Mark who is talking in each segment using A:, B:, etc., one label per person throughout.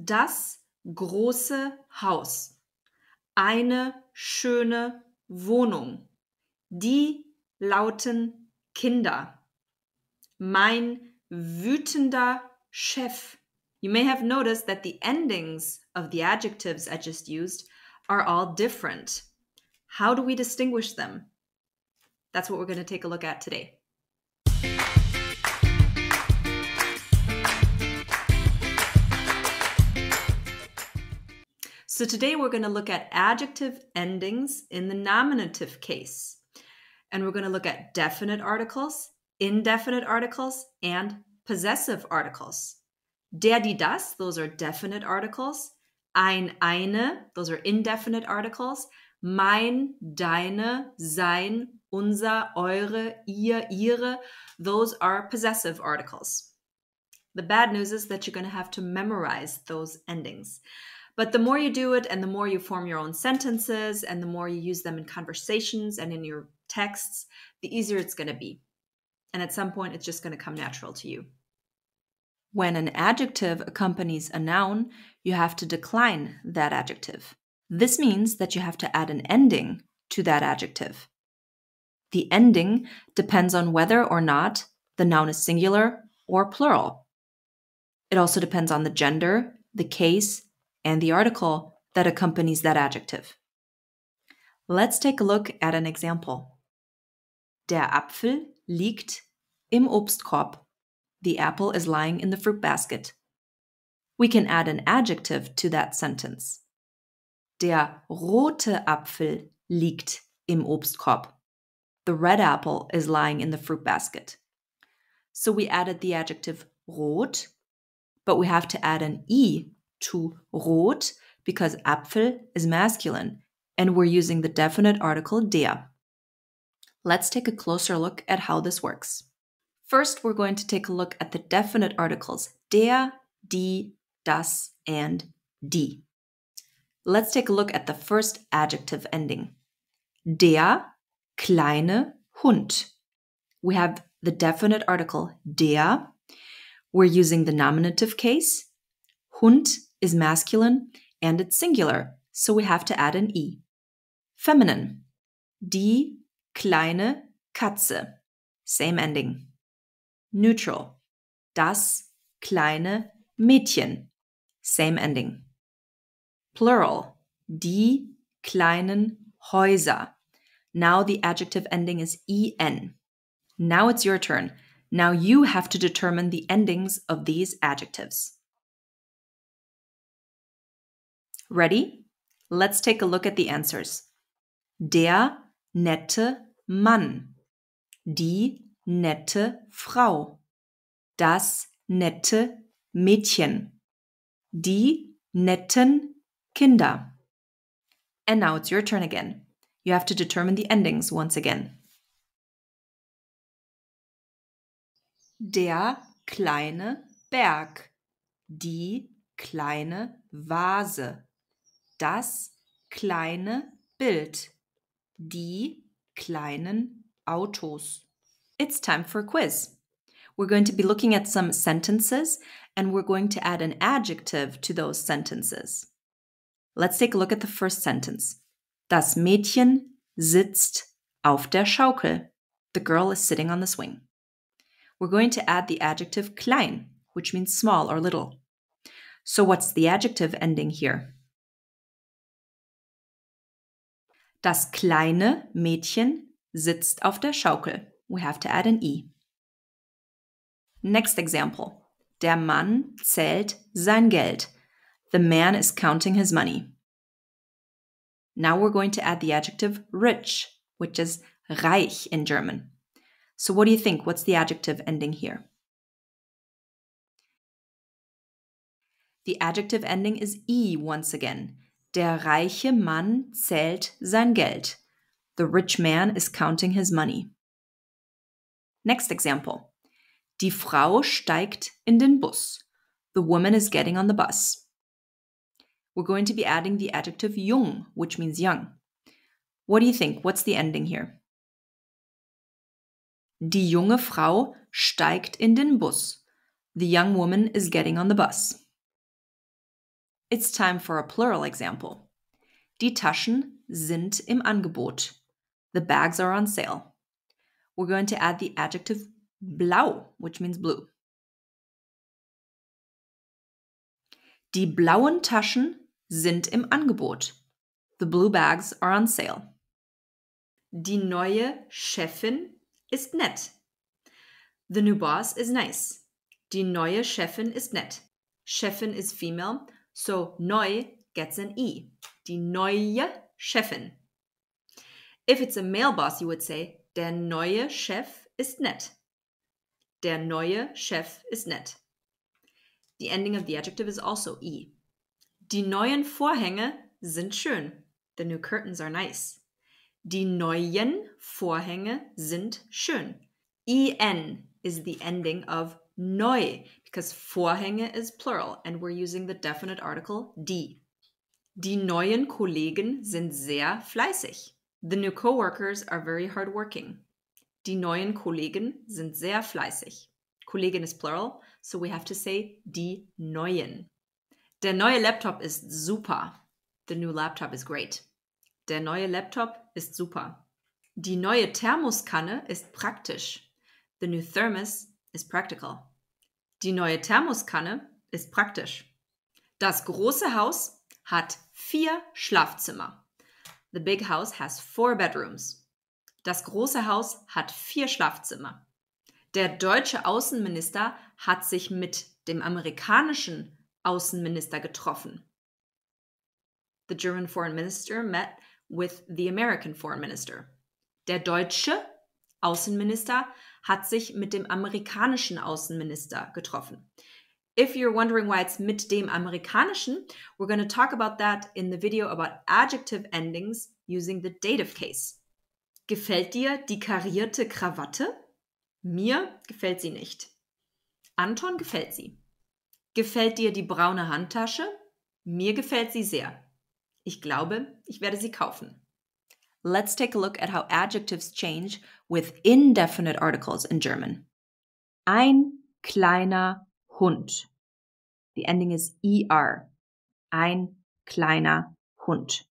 A: Das große Haus. Eine schöne Wohnung. Die lauten Kinder. Mein wütender Chef. You may have noticed that the endings of the adjectives I just used are all different. How do we distinguish them? That's what we're going to take a look at today. So today we're going to look at adjective endings in the nominative case. And we're going to look at definite articles, indefinite articles, and possessive articles. Der, die, das, those are definite articles. Ein, eine, those are indefinite articles. Mein, deine, sein, unser, eure, ihr, ihre, those are possessive articles. The bad news is that you're going to have to memorize those endings. But the more you do it and the more you form your own sentences and the more you use them in conversations and in your texts, the easier it's going to be. And at some point, it's just going to come natural to you. When an adjective accompanies a noun, you have to decline that adjective. This means that you have to add an ending to that adjective. The ending depends on whether or not the noun is singular or plural. It also depends on the gender, the case, and the article that accompanies that adjective. Let's take a look at an example. Der Apfel liegt im Obstkorb. The apple is lying in the fruit basket. We can add an adjective to that sentence. Der rote Apfel liegt im Obstkorb. The red apple is lying in the fruit basket. So we added the adjective rot, but we have to add an I to rot because Apfel is masculine and we're using the definite article der. Let's take a closer look at how this works. First, we're going to take a look at the definite articles der, die, das, and die. Let's take a look at the first adjective ending. Der kleine Hund. We have the definite article der. We're using the nominative case. Hund is masculine and it's singular, so we have to add an I. Feminine. Die kleine Katze. Same ending. Neutral. Das kleine Mädchen. Same ending. Plural. Die kleinen Häuser. Now the adjective ending is en. Now it's your turn. Now you have to determine the endings of these adjectives. Ready? Let's take a look at the answers. Der nette Mann. Die nette Frau. Das nette Mädchen. Die netten Kinder. And now it's your turn again. You have to determine the endings once again. Der kleine Berg. Die kleine Vase. Das kleine Bild. Die kleinen Autos. It's time for a quiz. We're going to be looking at some sentences and we're going to add an adjective to those sentences. Let's take a look at the first sentence. Das Mädchen sitzt auf der Schaukel. The girl is sitting on the swing. We're going to add the adjective klein, which means small or little. So what's the adjective ending here? Das kleine Mädchen sitzt auf der Schaukel. We have to add an I. Next example. Der Mann zählt sein Geld. The man is counting his money. Now we're going to add the adjective rich, which is reich in German. So what do you think? What's the adjective ending here? The adjective ending is I once again. Der reiche Mann zählt sein Geld. The rich man is counting his money. Next example. Die Frau steigt in den Bus. The woman is getting on the bus. We're going to be adding the adjective jung, which means young. What do you think? What's the ending here? Die junge Frau steigt in den Bus. The young woman is getting on the bus. It's time for a plural example. Die Taschen sind im Angebot. The bags are on sale. We're going to add the adjective blau, which means blue. Die blauen Taschen sind im Angebot. The blue bags are on sale. Die neue Chefin ist nett. The new boss is nice. Die neue Chefin ist nett. Chefin is female, so neu gets an E. Die neue Chefin. If it's a male boss, you would say, der neue Chef ist nett. Der neue Chef ist nett. The ending of the adjective is also E. Die neuen Vorhänge sind schön. The new curtains are nice. Die neuen Vorhänge sind schön. En is the ending of neu because Vorhänge is plural and we're using the definite article die. Die neuen Kollegen sind sehr fleißig. The new coworkers are very hardworking. Die neuen Kollegen sind sehr fleißig. Kollegen is plural, so we have to say die neuen. Der neue Laptop ist super. The new laptop is great. Der neue Laptop ist super. Die neue Thermoskanne ist praktisch. The new thermos is practical. Die neue Thermoskanne ist praktisch. Das große Haus hat 4 Schlafzimmer. The big house has 4 bedrooms. Das große Haus hat 4 Schlafzimmer. Der deutsche Außenminister hat sich mit dem amerikanischen Außenminister getroffen. The German foreign minister met with the American foreign minister. Der deutsche Außenminister hat sich mit dem amerikanischen Außenminister getroffen. If you're wondering why it's mit dem amerikanischen, we're going to talk about that in the video about adjective endings using the dative case. Gefällt dir die karierte Krawatte? Mir gefällt sie nicht. Anton gefällt sie. Gefällt dir die braune Handtasche? Mir gefällt sie sehr. Ich glaube, ich werde sie kaufen. Let's take a look at how adjectives change with indefinite articles in German. Ein kleiner Hund. The ending is er. Ein kleiner Hund.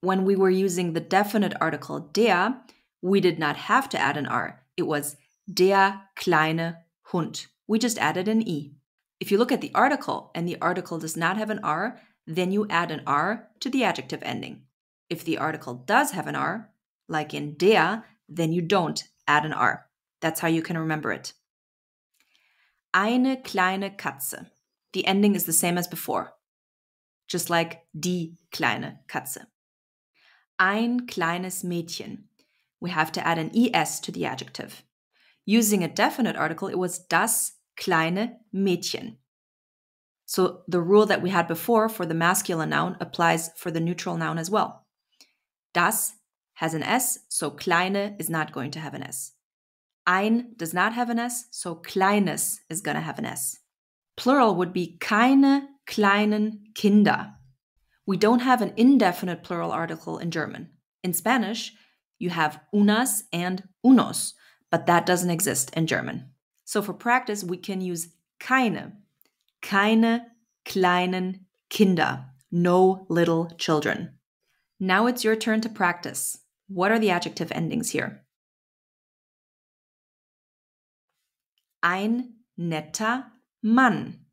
A: When we were using the definite article der, we did not have to add an R. It was der kleine Hund. We just added an E. If you look at the article and the article does not have an R, then you add an R to the adjective ending. If the article does have an R, like in der, then you don't add an R. That's how you can remember it. Eine kleine Katze. The ending is the same as before, just like die kleine Katze. Ein kleines Mädchen. We have to add an ES to the adjective. Using a definite article, it was das kleine Mädchen. So the rule that we had before for the masculine noun applies for the neutral noun as well. Das has an S, so kleine is not going to have an S. Ein does not have an S, so kleines is going to have an S. Plural would be keine kleinen Kinder. We don't have an indefinite plural article in German. In Spanish, you have unas and unos, but that doesn't exist in German. So for practice, we can use keine kleinen Kinder, no little children. Now it's your turn to practice. What are the adjective endings here? Ein netter Mann.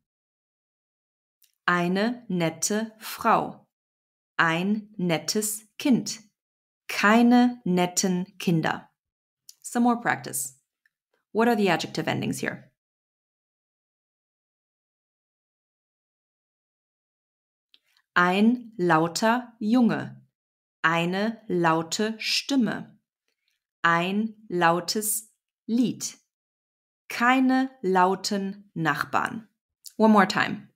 A: Eine nette Frau. Ein nettes Kind. Keine netten Kinder. Some more practice. What are the adjective endings here? Ein lauter Junge. Eine laute Stimme. Ein lautes Lied. Keine lauten Nachbarn. One more time.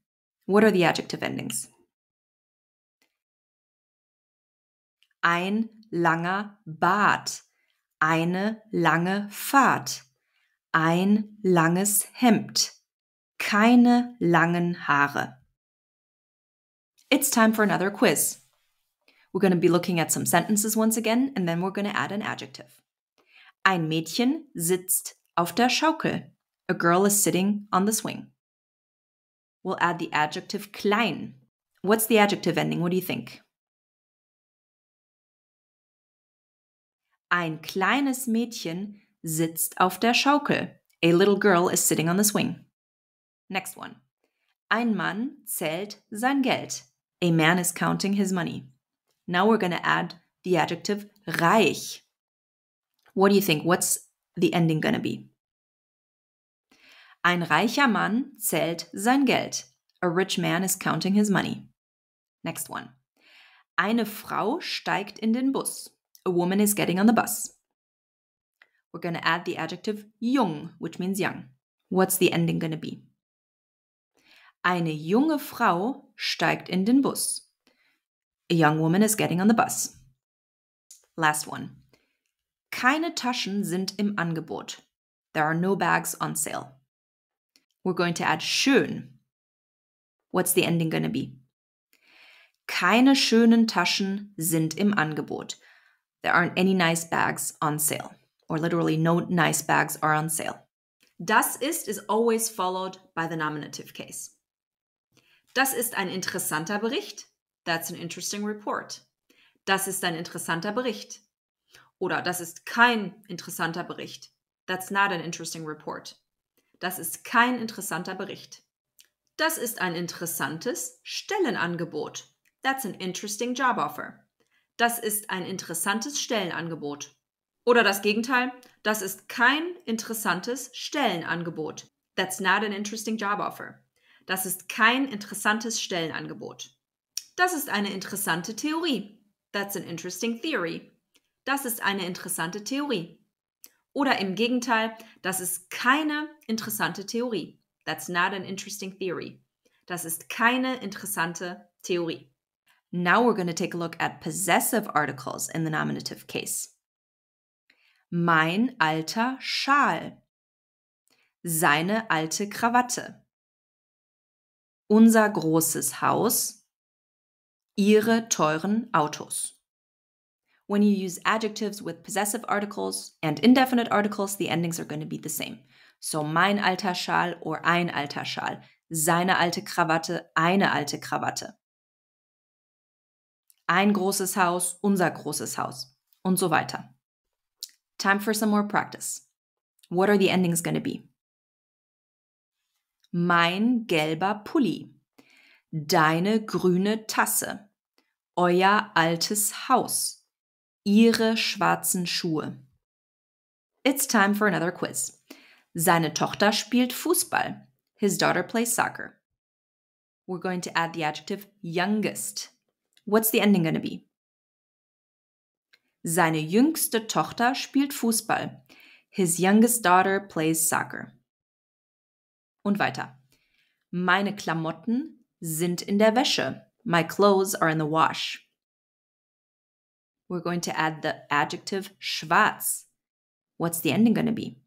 A: What are the adjective endings? Ein langer Bart. Eine lange Fahrt. Ein langes Hemd. Keine langen Haare. It's time for another quiz. We're going to be looking at some sentences once again, and then we're going to add an adjective. Ein Mädchen sitzt auf der Schaukel. A girl is sitting on the swing. We'll add the adjective klein. What's the adjective ending? What do you think? Ein kleines Mädchen sitzt auf der Schaukel. A little girl is sitting on the swing. Next one. Ein Mann zählt sein Geld. A man is counting his money. Now we're going to add the adjective reich. What do you think? What's the ending going to be? Ein reicher Mann zählt sein Geld. A rich man is counting his money. Next one. Eine Frau steigt in den Bus. A woman is getting on the bus. We're going to add the adjective jung, which means young. What's the ending going to be? Eine junge Frau steigt in den Bus. A young woman is getting on the bus. Last one. Keine Taschen sind im Angebot. There are no bags on sale. We're going to add schön. What's the ending going to be? Keine schönen Taschen sind im Angebot. There aren't any nice bags on sale. Or literally, no nice bags are on sale. Das ist is always followed by the nominative case. Das ist ein interessanter Bericht. That's an interesting report. Das ist ein interessanter Bericht. Oder das ist kein interessanter Bericht. That's not an interesting report. Das ist kein interessanter Bericht. Das ist ein interessantes Stellenangebot. That's an interesting job offer. Das ist ein interessantes Stellenangebot. Oder das Gegenteil, das ist kein interessantes Stellenangebot. That's not an interesting job offer. Das ist kein interessantes Stellenangebot. Das ist eine interessante Theorie. That's an interesting theory. Das ist eine interessante Theorie. Oder im Gegenteil, das ist keine interessante Theorie. That's not an interesting theory. Das ist keine interessante Theorie. Now we're going to take a look at possessive articles in the nominative case. Mein alter Schal. Seine alte Krawatte. Unser großes Haus. Ihre teuren Autos. When you use adjectives with possessive articles and indefinite articles, the endings are going to be the same. So mein alter Schal or ein alter Schal. Seine alte Krawatte, eine alte Krawatte. Ein großes Haus, unser großes Haus. Und so weiter. Time for some more practice. What are the endings going to be? Mein gelber Pulli. Deine grüne Tasse. Euer altes Haus. Ihre schwarzen Schuhe. It's time for another quiz. Seine Tochter spielt Fußball. His daughter plays soccer. We're going to add the adjective youngest. What's the ending going to be? Seine jüngste Tochter spielt Fußball. His youngest daughter plays soccer. Und weiter. Meine Klamotten sind in der Wäsche. My clothes are in the wash. We're going to add the adjective schwarz. What's the ending going to be?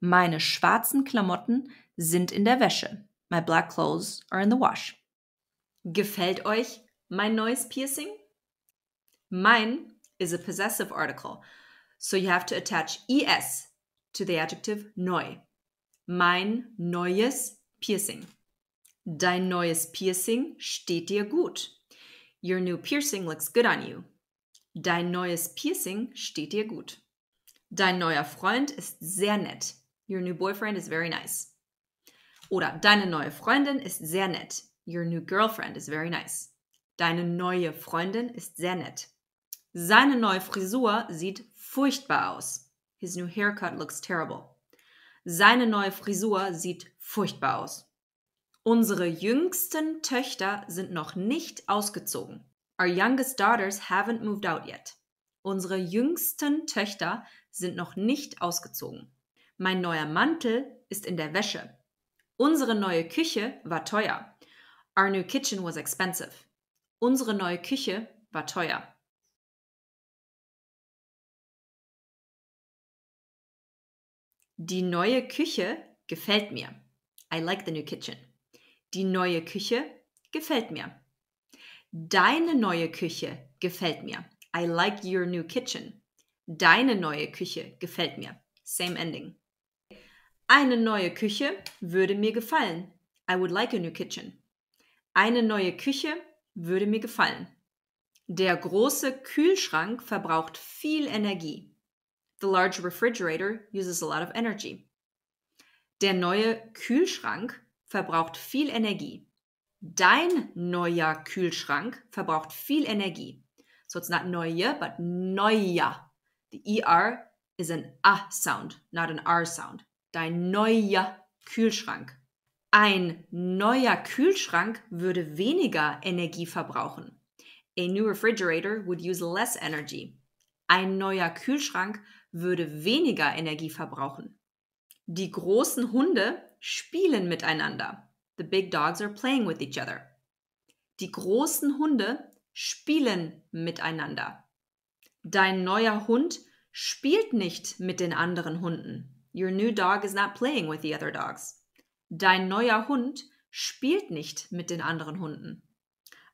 A: Meine schwarzen Klamotten sind in der Wäsche. My black clothes are in the wash. Gefällt euch mein neues Piercing? Mein is a possessive article, so you have to attach es to the adjective neu. Mein neues Piercing. Dein neues Piercing steht dir gut. Your new piercing looks good on you. Dein neues Piercing steht dir gut. Dein neuer Freund ist sehr nett. Your new boyfriend is very nice. Oder deine neue Freundin ist sehr nett. Your new girlfriend is very nice. Deine neue Freundin ist sehr nett. Seine neue Frisur sieht furchtbar aus. His new haircut looks terrible. Seine neue Frisur sieht furchtbar aus. Unsere jüngsten Töchter sind noch nicht ausgezogen. Our youngest daughters haven't moved out yet. Unsere jüngsten Töchter sind noch nicht ausgezogen. Mein neuer Mantel ist in der Wäsche. Unsere neue Küche war teuer. Our new kitchen was expensive. Unsere neue Küche war teuer. Die neue Küche gefällt mir. I like the new kitchen. Die neue Küche gefällt mir. Deine neue Küche gefällt mir. I like your new kitchen. Deine neue Küche gefällt mir. Same ending. Eine neue Küche würde mir gefallen. I would like a new kitchen. Eine neue Küche würde mir gefallen. Der große Kühlschrank verbraucht viel Energie. The large refrigerator uses a lot of energy. Der neue Kühlschrank verbraucht viel Energie. Dein neuer Kühlschrank verbraucht viel Energie. So it's not neue, but neuer. The ER is an A sound, not an R sound. Dein neuer Kühlschrank. Ein neuer Kühlschrank würde weniger Energie verbrauchen. A new refrigerator would use less energy. Ein neuer Kühlschrank würde weniger Energie verbrauchen. Die großen Hunde spielen miteinander. The big dogs are playing with each other. Die großen Hunde spielen miteinander. Dein neuer Hund spielt nicht mit den anderen Hunden. Your new dog is not playing with the other dogs. Dein neuer Hund spielt nicht mit den anderen Hunden.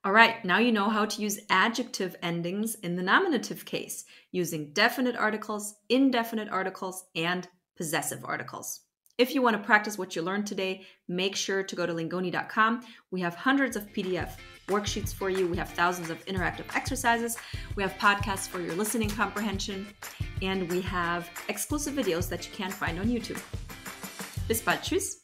A: All right, now you know how to use adjective endings in the nominative case using definite articles, indefinite articles, and possessive articles. If you want to practice what you learned today, make sure to go to lingoni.com. We have hundreds of PDF worksheets for you. We have thousands of interactive exercises. We have podcasts for your listening comprehension. And we have exclusive videos that you can't find on YouTube. Bis bald. Tschüss.